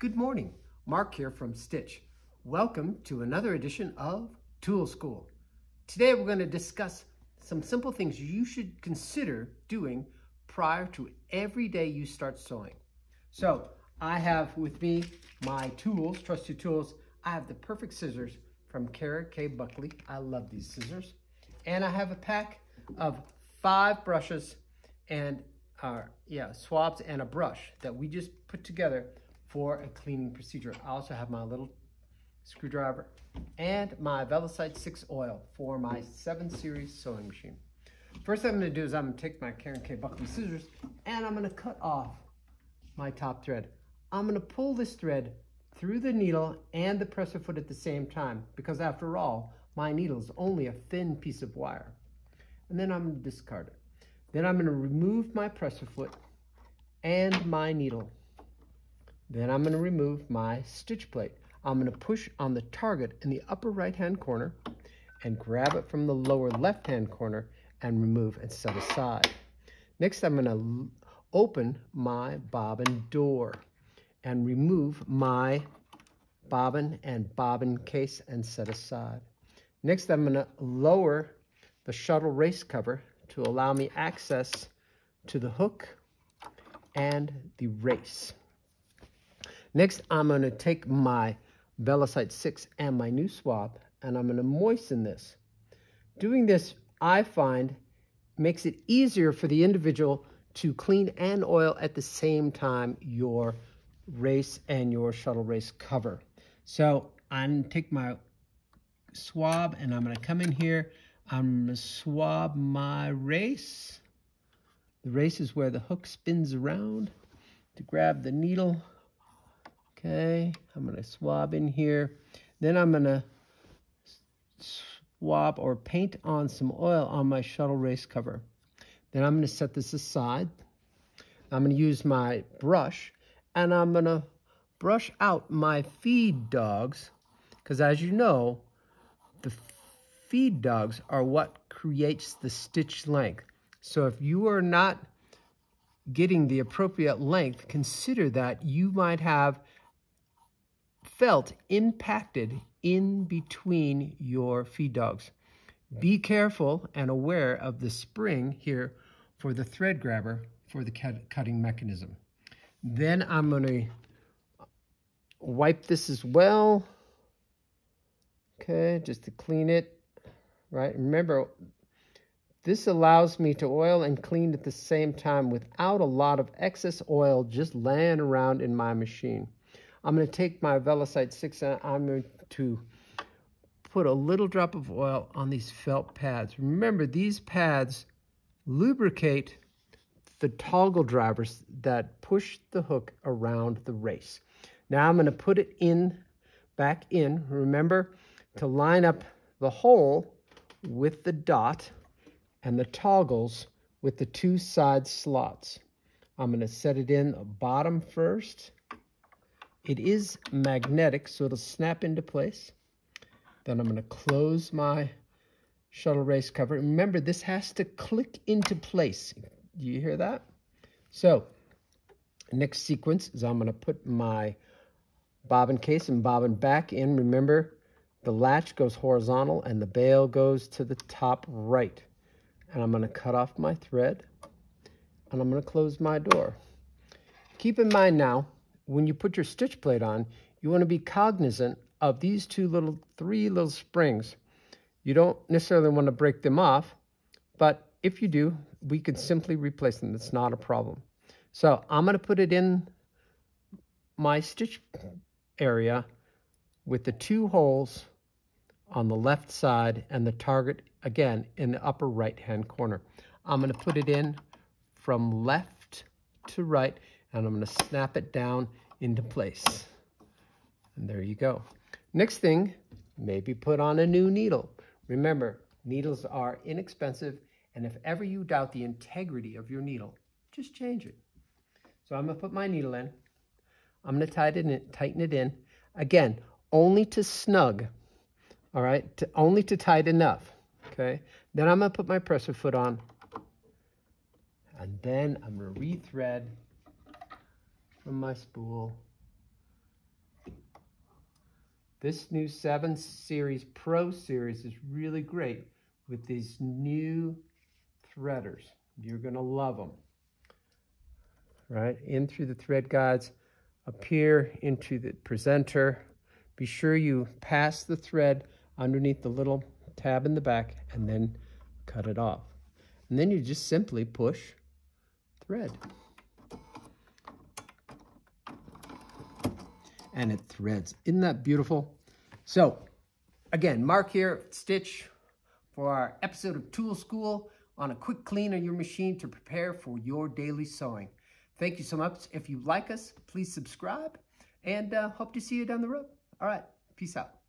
Good morning, Mark here from Stitch. Welcome to another edition of Tool School. Today we're going to discuss some simple things you should consider doing prior to every day you start sewing. So I have with me my tools, trusty tools. I have the perfect scissors from Kara K. Buckley. I love these scissors. And I have a pack of 5 brushes and swabs and a brush that we just put together for a cleaning procedure. I also have my little screwdriver and my Velocite 6 oil for my 7 series sewing machine. First thing I'm going to do is I'm going to take my Karen K. Buckley scissors and I'm going to cut off my top thread. I'm going to pull this thread through the needle and the presser foot at the same time because after all, my needle is only a thin piece of wire. And then I'm going to discard it. Then I'm going to remove my presser foot and my needle. Then I'm going to remove my stitch plate. I'm going to push on the target in the upper right-hand corner and grab it from the lower left-hand corner and remove and set aside. Next, I'm going to open my bobbin door and remove my bobbin and bobbin case and set aside. Next, I'm going to lower the shuttle race cover to allow me access to the hook and the race. Next, I'm going to take my Velocite 6 and my new swab, and I'm going to moisten this. Doing this, I find, makes it easier for the individual to clean and oil at the same time your race and your shuttle race cover. So I'm going to take my swab, and I'm going to come in here. I'm going to swab my race. The race is where the hook spins around to grab the needle. Okay, I'm going to swab in here. Then I'm going to swab or paint on some oil on my shuttle race cover. Then I'm going to set this aside. I'm going to use my brush, and I'm going to brush out my feed dogs, because as you know, the feed dogs are what creates the stitch length. So if you are not getting the appropriate length, consider that you might have felt impacted in between your feed dogs. Be careful and aware of the spring here for the thread grabber for the cutting mechanism. Then I'm going to wipe this as well. Okay, just to clean it, right? Remember, this allows me to oil and clean at the same time without a lot of excess oil just laying around in my machine. I'm going to take my Velocite 6 and I'm going to put a little drop of oil on these felt pads. Remember, these pads lubricate the toggle drivers that push the hook around the race. Now I'm going to put it back in. Remember to line up the hole with the dot and the toggles with the 2 side slots. I'm going to set it in the bottom first. It is magnetic, so it'll snap into place. Then I'm going to close my shuttle race cover. Remember, this has to click into place. Do you hear that? So, next sequence is I'm going to put my bobbin case and bobbin back in. Remember, the latch goes horizontal and the bail goes to the top right. And I'm going to cut off my thread and I'm going to close my door. Keep in mind now, when you put your stitch plate on, you want to be cognizant of these 3 little springs. You don't necessarily want to break them off, but if you do, we could simply replace them. It's not a problem. So I'm going to put it in my stitch area with the 2 holes on the left side and the target, again, in the upper right-hand corner. I'm going to put it in from left to right, and I'm going to snap it down into place. And there you go. Next thing, maybe put on a new needle. Remember, needles are inexpensive, and if ever you doubt the integrity of your needle, just change it. So I'm going to put my needle in. I'm going to tighten it in. Again, only to snug, all right? Only to tight enough, okay? Then I'm going to put my presser foot on, and then I'm going to rethread from my spool This new 7 Series Pro Series is really great with these new threaders. You're going to love them. Right, in through the thread guides, up here into the presenter. Be sure you pass the thread underneath the little tab in the back and then cut it off. And then you just simply push thread. And it threads. Isn't that beautiful? So, again, Mark here, Stitch, for our episode of Tool School on a quick clean of your machine to prepare for your daily sewing. Thank you so much. If you like us, please subscribe, and hope to see you down the road. All right, peace out.